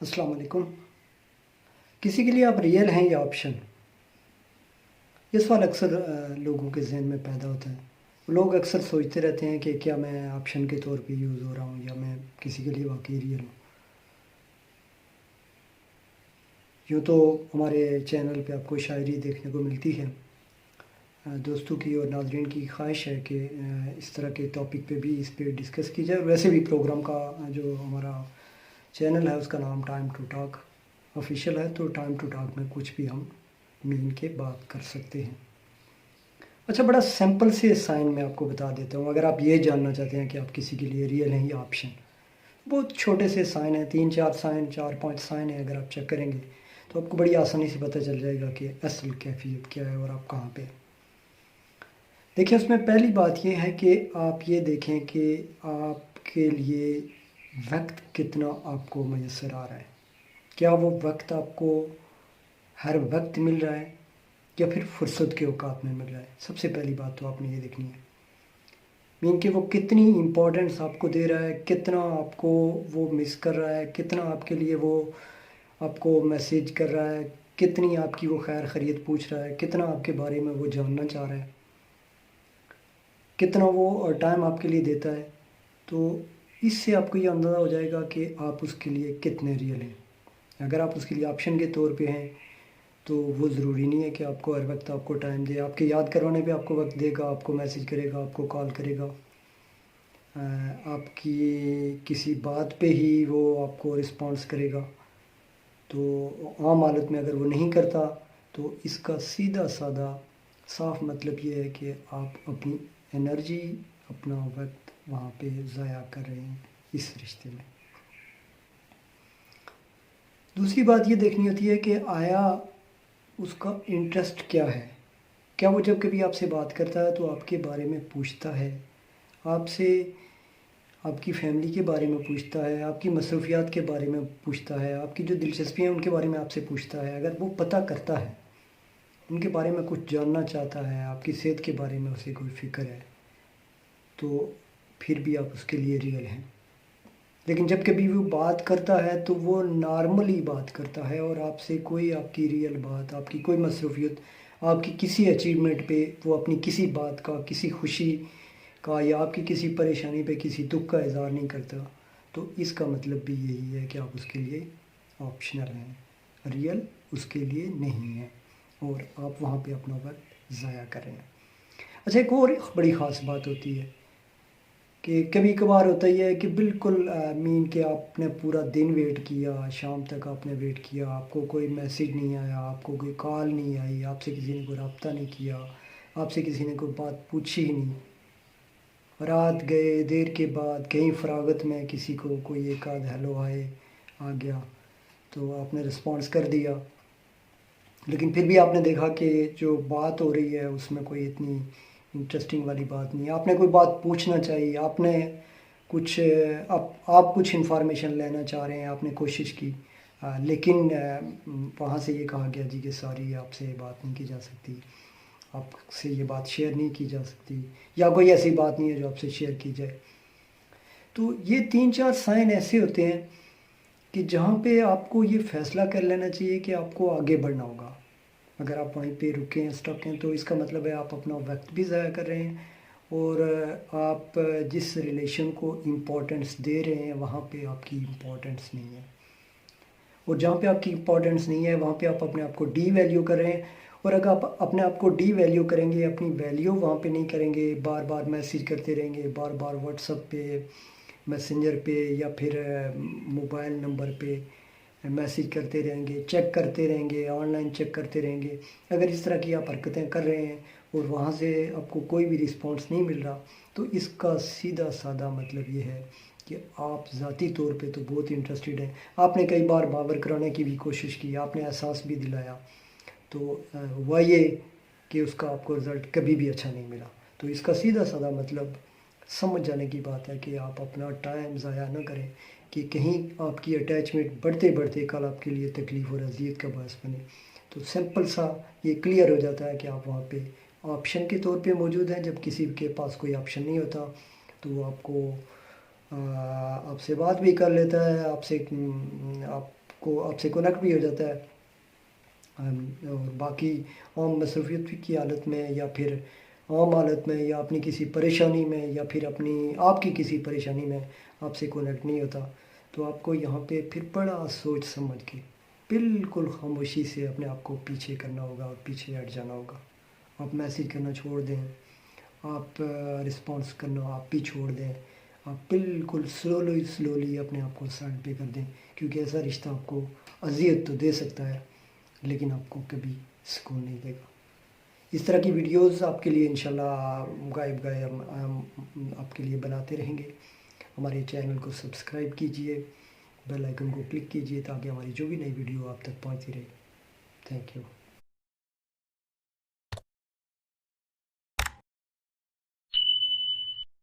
अस्सलाम वालेकुम। किसी के लिए आप रियल हैं या ऑप्शन? ये सवाल अक्सर लोगों के जहन में पैदा होता है। लोग अक्सर सोचते रहते हैं कि क्या मैं ऑप्शन के तौर पे यूज़ हो रहा हूँ या मैं किसी के लिए वाकई रियल हूँ। यूँ तो हमारे चैनल पे आपको शायरी देखने को मिलती है। दोस्तों की और नाज़रीन की ख्वाहिश है कि इस तरह के टॉपिक पे भी इस पे डिस्कस की जाए। वैसे भी प्रोग्राम का जो हमारा चैनल है उसका नाम टाइम टू टॉक ऑफिशियल है, तो टाइम टू टॉक में कुछ भी हम मीन के बात कर सकते हैं। अच्छा, बड़ा सिंपल से साइन मैं आपको बता देता हूँ। अगर आप ये जानना चाहते हैं कि आप किसी के लिए रियल हैं या ऑप्शन, बहुत छोटे से साइन हैं, 3-4 साइन, 4-5 साइन है। अगर आप चेक करेंगे तो आपको बड़ी आसानी से पता चल जाएगा कि असल कैफियत क्या है और आप कहाँ पे हैं। देखिए, उसमें पहली बात ये है कि आप ये देखें कि आपके लिए वक्त कितना आपको मैसर आ रहा है। क्या वो वक्त आपको हर वक्त मिल रहा है या फिर फुर्सत के औकात में मिल रहा है। सबसे पहली बात तो आपने ये देखनी है, मीन कि वो कितनी इम्पोर्टेंस आपको दे रहा है, कितना आपको वो मिस कर रहा है, कितना आपके लिए वो आपको मैसेज कर रहा है, कितनी आपकी वो खैर खैरियत पूछ रहा है, कितना आपके बारे में वो जानना चाह रहा है, कितना वो टाइम आपके लिए देता है। तो इससे आपको ये अंदाज़ा हो जाएगा कि आप उसके लिए कितने रियल हैं। अगर आप उसके लिए ऑप्शन के तौर पे हैं तो वो ज़रूरी नहीं है कि आपको हर वक्त आपको टाइम दे। आपके याद करवाने पे आपको वक्त देगा, आपको मैसेज करेगा, आपको कॉल करेगा, आपकी किसी बात पे ही वो आपको रिस्पॉन्स करेगा। तो आम हालत में अगर वो नहीं करता तो इसका सीधा साधा साफ मतलब ये है कि आप अपनी एनर्जी, अपना वक्त वहाँ पे ज़ाया कर रहे हैं इस रिश्ते में। दूसरी बात ये देखनी होती है कि आया उसका इंटरेस्ट क्या है। क्या वो जब कभी आपसे बात करता है तो आपके बारे में पूछता है, आपसे आपकी फ़ैमिली के बारे में पूछता है, आपकी मसरूफ़ियात के बारे में पूछता है, आपकी जो दिलचस्पियाँ हैं उनके बारे में आपसे पूछता है। अगर वो पता करता है, उनके बारे में कुछ जानना चाहता है, आपकी सेहत के बारे में उसे कोई फ़िक्र है, तो फिर भी आप उसके लिए रियल हैं। लेकिन जब कभी वो बात करता है तो वो नॉर्मली बात करता है और आपसे कोई आपकी रियल बात, आपकी कोई मसरूफ़ियत, आपकी किसी अचीवमेंट पे वो अपनी किसी बात का, किसी खुशी का या आपकी किसी परेशानी पे किसी दुख का इज़हार नहीं करता। तो इसका मतलब भी यही है कि आप उसके लिए ऑप्शनल हैं, रियल उसके लिए नहीं है और आप वहाँ पे अपना वक्त ज़ाया कर रहे हैं। अच्छा, एक और बड़ी ख़ास बात होती है कि कभी कभार होता ही है कि बिल्कुल मीन के आपने पूरा दिन वेट किया, शाम तक आपने वेट किया, आपको कोई मैसेज नहीं आया, आपको कोई कॉल नहीं आई, आपसे किसी ने कोई रब्ता नहीं किया, आपसे किसी ने कोई बात पूछी ही नहीं। रात गए, देर के बाद कहीं फ़रागत में किसी को कोई एक आध हेलो हाय आ गया तो आपने रिस्पॉन्स कर दिया। लेकिन फिर भी आपने देखा कि जो बात हो रही है उसमें कोई इतनी इंटरेस्टिंग वाली बात नहीं है। आपने कोई बात पूछना चाहिए, आपने कुछ आप कुछ इन्फॉर्मेशन लेना चाह रहे हैं, आपने कोशिश की, लेकिन वहाँ से ये कहा गया जी कि सॉरी, आपसे ये बात नहीं की जा सकती, आपसे ये बात शेयर नहीं की जा सकती, या कोई ऐसी बात नहीं है जो आपसे शेयर की जाए। तो ये 3-4 साइन ऐसे होते हैं कि जहाँ पे आपको ये फ़ैसला कर लेना चाहिए कि आपको आगे बढ़ना होगा। अगर आप वहीं पे रुके हैं, स्टक हैं, तो इसका मतलब है आप अपना वक्त भी ज़ाया कर रहे हैं और आप जिस रिलेशन को इम्पोर्टेंस दे रहे हैं वहाँ पे आपकी इम्पोर्टेंस नहीं है। और जहाँ पे आपकी इम्पोर्टेंस नहीं है वहाँ पे आप अपने आप को डी वैल्यू कर रहे हैं। और अगर आप अपने आप को डी वैल्यू करेंगे, अपनी वैल्यू वहाँ पे नहीं करेंगे, बार बार मैसेज करते रहेंगे, बार बार व्हाट्सएप पे, मैसेंजर पे या फिर मोबाइल नंबर पे मैसेज करते रहेंगे, चेक करते रहेंगे, ऑनलाइन चेक करते रहेंगे, अगर इस तरह की आप हरकतें कर रहे हैं और वहाँ से आपको कोई भी रिस्पांस नहीं मिल रहा, तो इसका सीधा साधा मतलब ये है कि आप ज़ाती तौर पे तो बहुत इंटरेस्टेड हैं। आपने कई बार बावर कराने की भी कोशिश की, आपने एहसास भी दिलाया, तो हुआ ये कि उसका आपको रिज़ल्ट कभी भी अच्छा नहीं मिला। तो इसका सीधा साधा मतलब समझ जाने की बात है कि आप अपना टाइम ज़ाया ना करें कि कहीं आपकी अटैचमेंट बढ़ते बढ़ते कल आपके लिए तकलीफ़ और अज़ियत का बायस बने। तो सिंपल सा ये क्लियर हो जाता है कि आप वहाँ पे ऑप्शन के तौर पे मौजूद हैं। जब किसी के पास कोई ऑप्शन नहीं होता तो वो आपको आपसे बात भी कर लेता है, आपसे आप आपको आपसे कनेक्ट भी हो जाता है। और बाकी आम मसरूफियत की हालत में या फिर आम हालत में या अपनी किसी परेशानी में या फिर अपनी आपकी किसी परेशानी में आपसे कनेक्ट नहीं होता, तो आपको यहाँ पे फिर बड़ा सोच समझ के बिल्कुल खामोशी से अपने आप को पीछे करना होगा और पीछे हट जाना होगा। आप मैसेज करना छोड़ दें, आप रिस्पॉन्स करना आप भी छोड़ दें, आप बिल्कुल स्लोली अपने आप को साइड पे कर दें, क्योंकि ऐसा रिश्ता आपको अज़ियत तो दे सकता है लेकिन आपको कभी सुकून नहीं देगा। इस तरह की वीडियोस आपके लिए इंशाल्लाह गायब गायब आपके लिए बनाते रहेंगे। हमारे चैनल को सब्सक्राइब कीजिए, बेल आइकन को क्लिक कीजिए ताकि हमारी जो भी नई वीडियो आप तक पहुंचती रहे। Thank you.